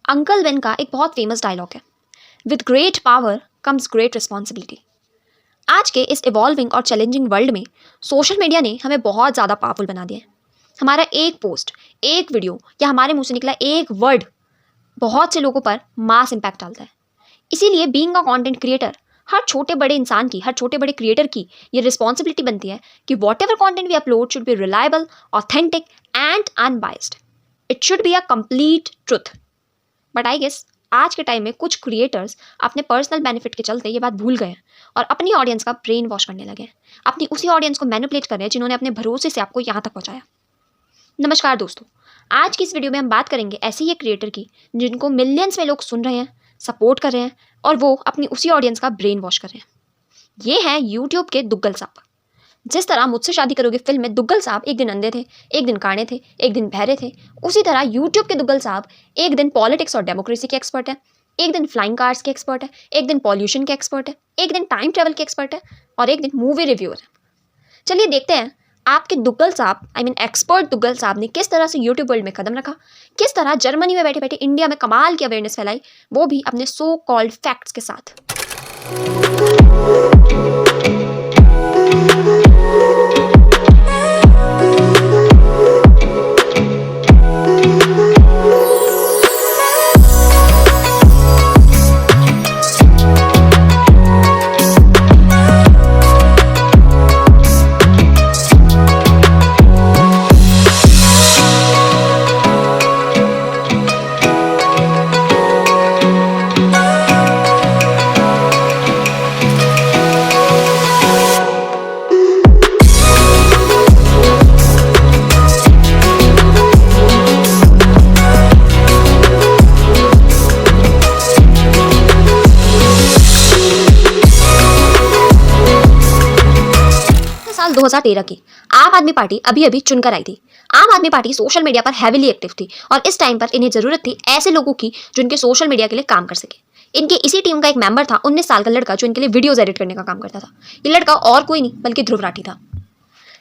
Uncle Ben का एक बहुत फेमस डायलॉग है, with great power comes great responsibility. आज के इस इवॉल्विंग और चैलेंजिंग वर्ल्ड में सोशल मीडिया ने हमें बहुत ज़्यादा पावरफुल बना दिया है। हमारा एक पोस्ट, एक वीडियो या हमारे मुंह से निकला एक वर्ड बहुत से लोगों पर मास इम्पैक्ट डालता है। इसीलिए बीइंग अ कंटेंट क्रिएटर हर छोटे बड़े इंसान की, हर छोटे बड़े क्रिएटर की ये रिस्पॉन्सिबिलिटी बनती है कि whatever content we upload should be reliable, authentic and unbiased. It should be a complete truth. But I guess आज के टाइम में कुछ क्रिएटर्स अपने पर्सनल बेनिफिट के चलते ये बात भूल गए हैं और अपनी ऑडियंस का ब्रेन वॉश करने लगे हैं। अपनी उसी ऑडियंस को मैनिपुलेट कर रहे हैं जिन्होंने अपने भरोसे से आपको यहाँ तक पहुँचाया। नमस्कार दोस्तों, आज की इस वीडियो में हम बात करेंगे ऐसे ही एक क्रिएटर की जिनको मिलियंस में लोग सुन रहे हैं, सपोर्ट कर रहे हैं और वो अपनी उसी ऑडियंस का ब्रेन वॉश कर रहे हैं। ये हैं यूट्यूब के दुग्गल साहब। जिस तरह मुझसे शादी करोगे फिल्म में दुग्गल साहब एक दिन अंधे थे, एक दिन काने थे, एक दिन बहरे थे, उसी तरह यूट्यूब के दुग्गल साहब एक दिन पॉलिटिक्स और डेमोक्रेसी के एक्सपर्ट है, एक दिन फ्लाइंग कार्स के एक्सपर्ट है, एक दिन पॉल्यूशन के एक्सपर्ट है, एक दिन टाइम ट्रेवल के एक्सपर्ट है और एक दिन मूवी रिव्यूअर है। चलिए देखते हैं आपके दुग्गल साहब, एक्सपर्ट दुग्गल साहब ने किस तरह से यूट्यूब वर्ल्ड में कदम रखा, किस तरह जर्मनी में बैठे बैठे इंडिया में कमाल की अवेयरनेस फैलाई, वो भी अपने सो कॉल्ड फैक्ट्स के साथ। साल 2013 की आम आदमी पार्टी अभी अभी चुनकर आई थी। आम आदमी पार्टी सोशल मीडिया पर हैविली एक्टिव थी और इस टाइम पर इन्हें जरूरत थी ऐसे लोगों की जो इनके सोशल मीडिया के लिए काम कर सके। इनके इसी टीम का एक मेंबर था 19 साल का लड़का जो इनके लिए वीडियोस एडिट करने का काम करता था। ये लड़का और कोई नहीं बल्कि ध्रुव राठी था।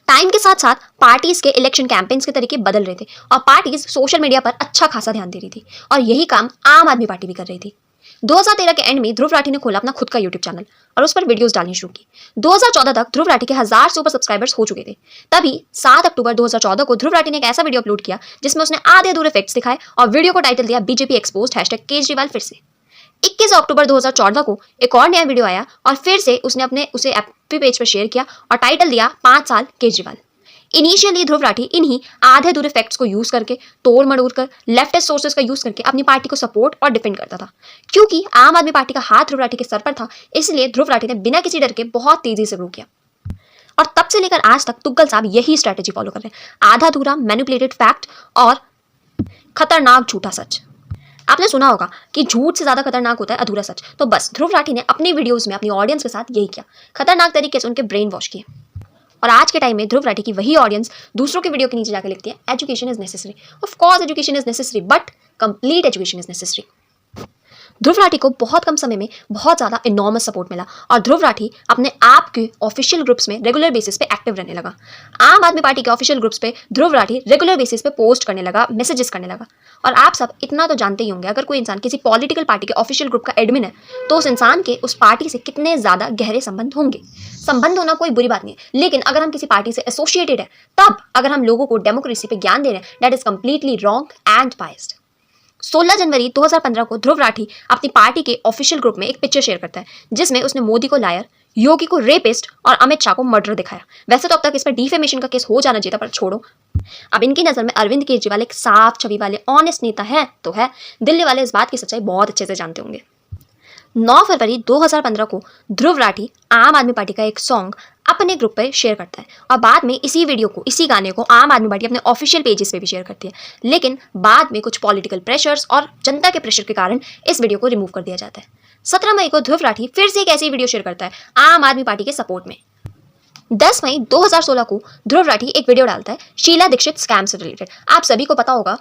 टाइम के साथ साथ पार्टीज के इलेक्शन कैंपेन्स के तरीके बदल रहे थे और पार्टीज सोशल मीडिया पर अच्छा खासा ध्यान दे रही थी और यही काम आम आदमी पार्टी भी कर रही थी। 2013 के एंड में ध्रुव राठी ने खोला अपना खुद का यूट्यूब चैनल और उस पर वीडियोस डालनी शुरू की। 2014 तक ध्रुव राठी के 1000 से ऊपर सब्सक्राइबर्स हो चुके थे। तभी 7 अक्टूबर 2014 को ध्रुव राठी ने एक ऐसा वीडियो अपलोड किया जिसमें उसने आधे अधूरे फैक्ट्स दिखाए और वीडियो को टाइटल दिया बीजेपी एक्सपोज्ड #केजरीवाल फिर से। 21 अक्टूबर 2014 को एक और नया वीडियो आया और फिर से उसने उसे एफबी पेज पर शेयर किया और टाइटल दिया 5 साल केजरीवाल। इनिशियली ध्रुव राठी इन्हीं आधे अधूरे फैक्ट्स को यूज करके, तोड़ मड़ोड़ कर, लेफ्टिस्ट सोर्सेज का यूज करके अपनी पार्टी को सपोर्ट और डिफेंड करता था। क्योंकि आम आदमी पार्टी का हाथ ध्रुव राठी के सर पर था, इसलिए ध्रुव राठी ने बिना किसी डर के बहुत तेजी से ग्रो किया और तब से लेकर आज तक दुग्गल साहब यही स्ट्रैटेजी फॉलो कर रहे हैं, आधा अधूरा मैनिपुलेटेड फैक्ट और खतरनाक झूठा सच। आपने सुना होगा कि झूठ से ज्यादा खतरनाक होता है अधूरा सच, तो बस ध्रुव राठी ने अपनी वीडियोस में अपनी ऑडियंस के साथ यही किया, खतरनाक तरीके से उनके ब्रेन वॉश किए। और आज के टाइम में ध्रुव राठी की वही ऑडियंस दूसरों के वीडियो के नीचे जाकर लिखती है, education is necessary. Of course education is necessary, but complete education is necessary. Dhruv Rathee को बहुत कम समय में बहुत ज़्यादा इनॉर्मस सपोर्ट मिला और ध्रुव राठी अपने आप के ऑफिशियल ग्रुप्स में रेगुलर बेसिस पे एक्टिव रहने लगा। आम आदमी पार्टी के ऑफिशियल ग्रुप्स पे ध्रुव राठी रेगुलर बेसिस पे पोस्ट करने लगा, मैसेजेस करने लगा। और आप सब इतना तो जानते ही होंगे, अगर कोई इंसान किसी पॉलिटिकल पार्टी के ऑफिशियल ग्रुप का एडमिन है तो उस इंसान के उस पार्टी से कितने ज़्यादा गहरे संबंध होंगे। संबंध होना कोई बुरी बात नहीं है, लेकिन अगर हम किसी पार्टी से एसोसिएटेड है तब अगर हम लोगों को डेमोक्रेसी पे ज्ञान दे रहे हैं, that is completely wrong and biased. 16 जनवरी 2015 को ध्रुव राठी अपनी पार्टी के ऑफिशियल ग्रुप में एक पिक्चर शेयर करता है जिसमें उसने मोदी को लायर, योगी को रेपिस्ट और अमित शाह को मर्डर दिखाया। वैसे तो अब तक इस पर डिफेमेशन का केस हो जाना चाहिए था, पर छोड़ो। अब इनकी नज़र में अरविंद केजरीवाल एक साफ छवि वाले ऑनेस्ट नेता है तो है, दिल्ली वाले इस बात की सच्चाई बहुत अच्छे से जानते होंगे। 9 फरवरी 2015 को ध्रुव राठी आम आदमी पार्टी का एक सॉन्ग अपने ग्रुप पर शेयर करता है और बाद में इसी वीडियो को, इसी गाने को आम आदमी पार्टी अपने ऑफिशियल पेजेस पे भी शेयर करती है। लेकिन बाद में कुछ पॉलिटिकल प्रेशर्स और जनता के प्रेशर के कारण इस वीडियो को रिमूव कर दिया जाता है। 17 मई को ध्रुव राठी फिर से एक ऐसी वीडियो शेयर करता है आम आदमी पार्टी के सपोर्ट में। 10 मई 2016 को ध्रुव राठी एक वीडियो डालता है शीला दीक्षित स्कैम से रिलेटेड। आप सभी को पता होगा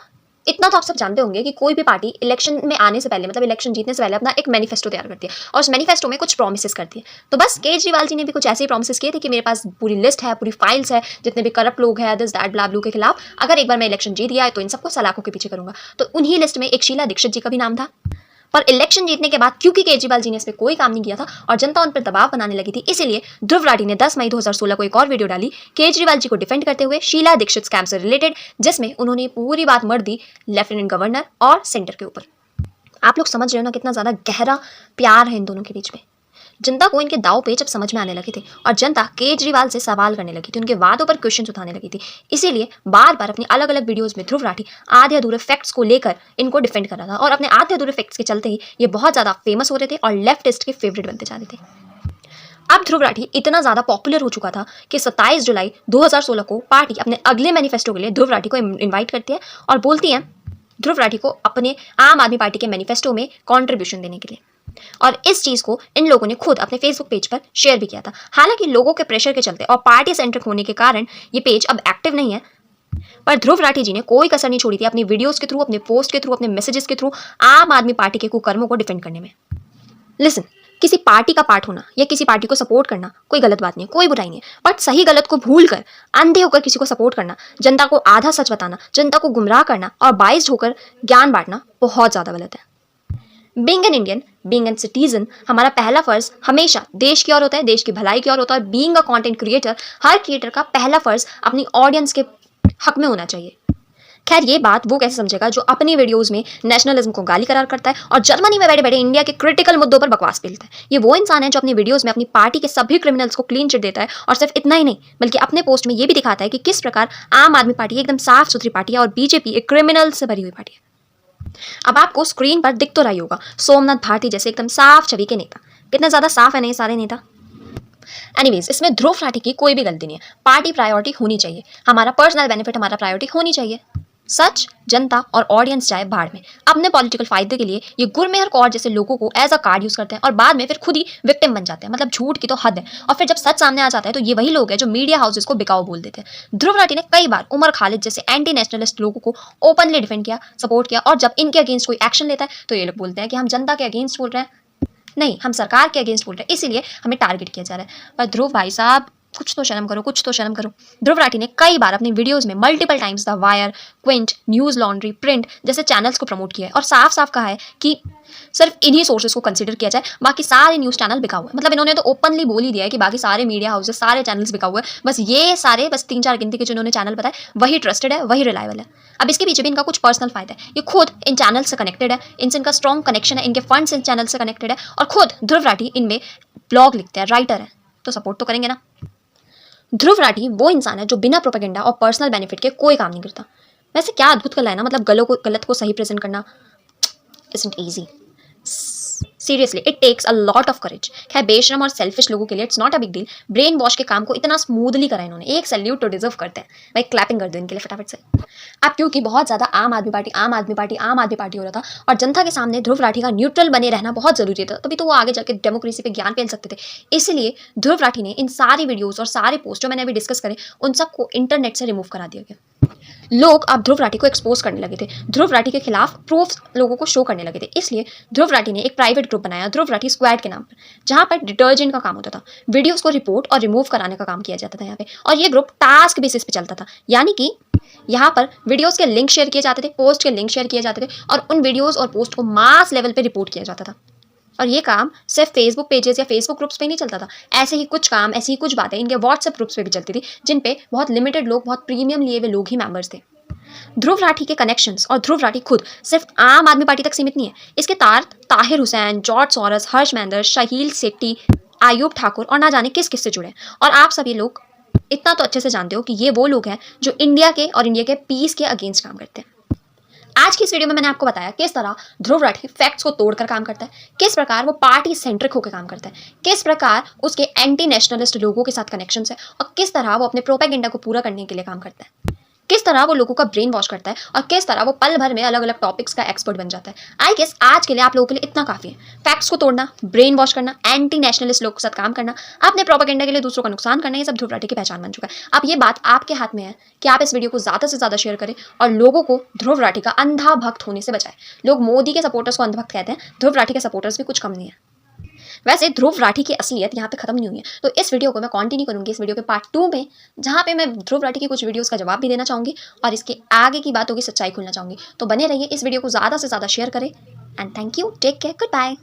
इतना तो आप सब जानते होंगे कि कोई भी पार्टी इलेक्शन में आने से पहले, मतलब इलेक्शन जीतने से पहले, अपना एक मैनिफेस्टो तैयार करती है और उस मैनिफेस्टो में कुछ प्रॉमिसेस करती है। तो बस केजरीवाल जी ने भी कुछ ऐसे ही प्रॉमिसेस किए थे कि मेरे पास पूरी लिस्ट है, पूरी फाइल्स है, जितने भी करप्ट लोग हैं, दिस दैट ब्ला ब्लू के खिलाफ अगर एक बार मैं इलेक्शन जीत गया तो इन सबको सलाखों के पीछे करूंगा। तो उन्हीं लिस्ट में एक शीला दीक्षित जी का भी नाम था। पर इलेक्शन जीतने के बाद क्योंकि केजरीवाल जी ने इस पर कोई काम नहीं किया था और जनता उन पर दबाव बनाने लगी थी, इसीलिए ध्रुव राठी ने 10 मई 2016 को एक और वीडियो डाली केजरीवाल जी को डिफेंड करते हुए शीला दीक्षित स्कैम से रिलेटेड, जिसमें उन्होंने पूरी बात मर दी लेफ्टिनेंट गवर्नर और सेंटर के ऊपर। आप लोग समझ रहे हो ना कितना ज्यादा गहरा प्यार है इन दोनों के बीच में। जनता को इनके दाव पेच अब समझ में आने लगे थे और जनता केजरीवाल से सवाल करने लगी थी, उनके वादों पर क्वेश्चन उठाने लगी थी। इसीलिए बार बार अपनी अलग अलग वीडियोस में ध्रुव राठी आधे अधूरे फैक्ट्स को लेकर इनको डिफेंड कर रहा था और अपने आधे अधूरे फैक्ट्स के चलते ही ये बहुत ज्यादा फेमस हो रहे थे और लेफ्टिस्ट के फेवरेट बनते जा रहे थे। अब ध्रुव राठी इतना ज्यादा पॉपुलर हो चुका था कि 27 जुलाई 2016 को पार्टी अपने अगले मैनिफेस्टो के लिए ध्रुव राठी को इन्वाइट करती है और बोलती है ध्रुव राठी को अपने आम आदमी पार्टी के मैनिफेस्टो में कॉन्ट्रीब्यूशन देने के लिए। और इस चीज को इन लोगों ने खुद अपने फेसबुक पेज पर शेयर भी किया था। हालांकि लोगों के प्रेशर के चलते और पार्टी सेंट्रिक होने के कारण ये पेज अब एक्टिव नहीं है, पर ध्रुव राठी जी ने कोई कसर नहीं छोड़ी थी अपनी वीडियोस के थ्रू, अपने पोस्ट के थ्रू, अपने मैसेजेस के थ्रू आम आदमी पार्टी के कुकर्मों को डिफेंड करने में। लिसन, किसी पार्टी का पार्ट होना या किसी पार्टी को सपोर्ट करना कोई गलत बात नहीं है, कोई बुराई नहीं है, बट सही गलत को भूल कर अंधे होकर किसी को सपोर्ट करना, जनता को आधा सच बताना, जनता को गुमराह करना और बाइस्ड होकर ज्ञान बांटना बहुत ज्यादा गलत है। Being an Indian, being an citizen, हमारा पहला फर्ज हमेशा देश की ओर होता है, देश की भलाई की ओर होता है। Being a content creator, her creator का पहला फर्ज अपनी ऑडियंस के हक में होना चाहिए। खैर ये बात वो कैसे समझेगा जो अपनी वीडियोस में नेशनलिज्म को गाली करार करता है और जर्मनी में बैठे बैठे इंडिया के क्रिटिकल मुद्दों पर बकवास फैलता है। ये वो इंसान है जो अपनी वीडियोस में अपनी पार्टी के सभी क्रिमिनल्स को क्लीन चिट देता है और सिर्फ इतना ही नहीं बल्कि अपने पोस्ट में ये भी दिखाता है कि किस प्रकार आम आदमी पार्टी एकदम साफ सुथरी पार्टी है और बीजेपी एक क्रिमिनल से भरी हुई पार्टी है। अब आपको स्क्रीन पर दिख तो रही होगा सोमनाथ भारती जैसे एकदम साफ छवि के नेता। कितने ज्यादा साफ है नहीं सारे नेता। एनीवेज, इसमें ध्रुव राठी की कोई भी गलती नहीं है। पार्टी प्रायोरिटी होनी चाहिए, हमारा पर्सनल बेनिफिट हमारा प्रायोरिटी होनी चाहिए। सच, जनता और ऑडियंस जाए भाड़ में। अपने पॉलिटिकल फायदे के लिए ये गुरमेहर कौर जैसे लोगों को एज अ कार्ड यूज करते हैं और बाद में फिर खुद ही विक्टिम बन जाते हैं। मतलब झूठ की तो हद है। और फिर जब सच सामने आ जाता है तो ये वही लोग हैं जो मीडिया हाउसेस को बिकाऊ बोल देते हैं। ध्रुव राठी ने कई बार उमर खालिद जैसे एंटी नेशनलिस्ट लोगों को ओपनली डिफेंड किया, सपोर्ट किया, और जब इनके अगेंस्ट कोई एक्शन लेता है तो ये लोग बोलते हैं कि हम जनता के अगेंस्ट बोल रहे हैं, नहीं हम सरकार के अगेंस्ट बोल रहे हैं, इसीलिए हमें टारगेट किया जा रहा है। पर ध्रुव भाई साहब कुछ तो शर्म करो, कुछ तो शर्म करो। ध्रुव राठी ने कई बार अपनी वीडियोस में multiple times the wire, Quint, news laundry, print जैसे चैनल्स को प्रमोट किया है और साफ साफ कहा है कि सिर्फ इन्हीं सोर्सेज को कंसीडर किया जाए, बाकी सारे न्यूज चैनल बिका हुआ है। मतलब इन्होंने तो ओपनली बोल ही दिया है कि बाकी सारे मीडिया हाउसेस, सारे चैनल्स बिका हुआ है, बस ये सारे, बस 3-4 गिनती के जिन्होंने चैनल बताए वही ट्रस्टेड है, वही रिलायबल है। अब इसके पीछे भी इनका कुछ पर्सनल फायदा है। ये खुद इन चैनल से कनेक्टेड है, इनसे इनका स्ट्रॉन्ग कनेक्शन है, इनके फंड्स इन चैनल से कनेक्टेड है और खुद ध्रुव राठी इनमें ब्लॉग लिखते हैं, राइटर है, तो सपोर्ट तो करेंगे ना। ध्रुव राठी वो इंसान है जो बिना प्रोपेगेंडा और पर्सनल बेनिफिट के कोई काम नहीं करता। वैसे क्या अद्भुत कला है ना, मतलब गलत को सही प्रेजेंट करना isn't easy. Seriously it takes a lot of courage. खैर बेशरम और सेल्फिश लोगों के लिए it's not a big deal. Brain wash के काम को इतना स्मूथली करा इन्होंने, एक सैल्यूट तो डिजर्व करते हैं भाई, क्लैपिंग कर दो इनके लिए फटाफट से। अब क्योंकि बहुत ज्यादा आम आदमी पार्टी हो रहा था और जनता के सामने ध्रुव राठी का न्यूट्रल बने रहना बहुत जरूरी था, तभी तो वो आगे जाकर डेमोक्रेसी पे ज्ञान फैल सकते थे। इसलिए ध्रुव राठी ने इन सारी वीडियोस और सारे पोस्ट जो मैंने अभी डिस्कस करे उन सबको इंटरनेट से रिमूव करा दिया गया। लोग अब ध्रुव राठी को एक्सपोज करने लगे थे, ध्रुव राठी के खिलाफ प्रूफ्स लोगों को शो करने लगे थे। इसलिए ध्रुव राठी ने एक प्राइवेट ग्रुप बनाया ध्रुव राठी स्क्वाड के नाम पर, जहां पर डिटर्जेंट का काम होता था, वीडियोस को रिपोर्ट और रिमूव कराने का काम किया जाता था यहाँ पे। और ये ग्रुप टास्क बेसिस पे चलता था, यानी कि यहाँ पर वीडियोस के लिंक शेयर किए जाते थे, पोस्ट के लिंक शेयर किए जाते थे और उन वीडियोस और पोस्ट को मास लेवल पे रिपोर्ट किया जाता था। और ये काम सिर्फ फेसबुक पेजेस या फेसबुक ग्रुप्स पे नहीं चलता था, ऐसे ही कुछ काम, ऐसी ही कुछ बातें इनके व्हाट्सएप ग्रुप्स पे भी चलती थी, जिन पे बहुत लिमिटेड लोग, बहुत प्रीमियम लिए हुए लोग ही मेंबर्स थे। ध्रुव राठी के कनेक्शंस और ध्रुव राठी खुद सिर्फ आम आदमी पार्टी तक सीमित नहीं है। इसके तार ताहिर हुसैन, जॉर्ज सोरस, हर्ष महेंद्र, शाहील सेट्टी, आयुब ठाकुर और ना जाने किस किस से जुड़े हैं। और आप सभी लोग इतना तो अच्छे से जानते हो कि ये वो लोग हैं जो इंडिया के और इंडिया के पीस के अगेंस्ट काम करते हैं। आज की इस वीडियो में मैंने आपको बताया किस तरह ध्रुव राठी फैक्ट्स को तोड़कर काम करता है, किस प्रकार वो पार्टी सेंट्रिक होकर काम करता है, किस प्रकार उसके एंटी नेशनलिस्ट लोगों के साथ कनेक्शंस है और किस तरह वो अपने प्रोपेगेंडा को पूरा करने के लिए काम करता है। किस तरह वो लोगों का ब्रेन वॉश करता है और किस तरह वो पल भर में अलग अलग टॉपिक्स का एक्सपर्ट बन जाता है। आई गेस आज के लिए आप लोगों के लिए इतना काफ़ी है। फैक्ट्स को तोड़ना, ब्रेन वॉश करना, एंटी नेशनलिस्ट लोगों के साथ काम करना, अपने प्रोपेगेंडा के लिए दूसरों का नुकसान करना, ये सब ध्रुव राठी की पहचान बन चुका है। अब ये बात आपके हाथ में है कि आप इस वीडियो को ज़्यादा से ज़्यादा शेयर करें और लोगों को ध्रुव राठी का अंधा भक्त होने से बचाएं। लोग मोदी के सपोर्टर्स को अंधभक्त कहते हैं, ध्रुव राठी के सपोर्टर्स भी कुछ कम नहीं है। वैसे ध्रुव राठी की असलियत यहाँ पे खत्म नहीं हुई है, तो इस वीडियो को मैं कंटिन्यू करूंगी इस वीडियो के पार्ट 2 में, जहाँ पे मैं ध्रुव राठी की कुछ वीडियोस का जवाब भी देना चाहूंगी और इसके आगे की बातों की सच्चाई खुलना चाहूंगी। तो बने रहिए, इस वीडियो को ज़्यादा से ज़्यादा शेयर करें and thank you, take care, good bye.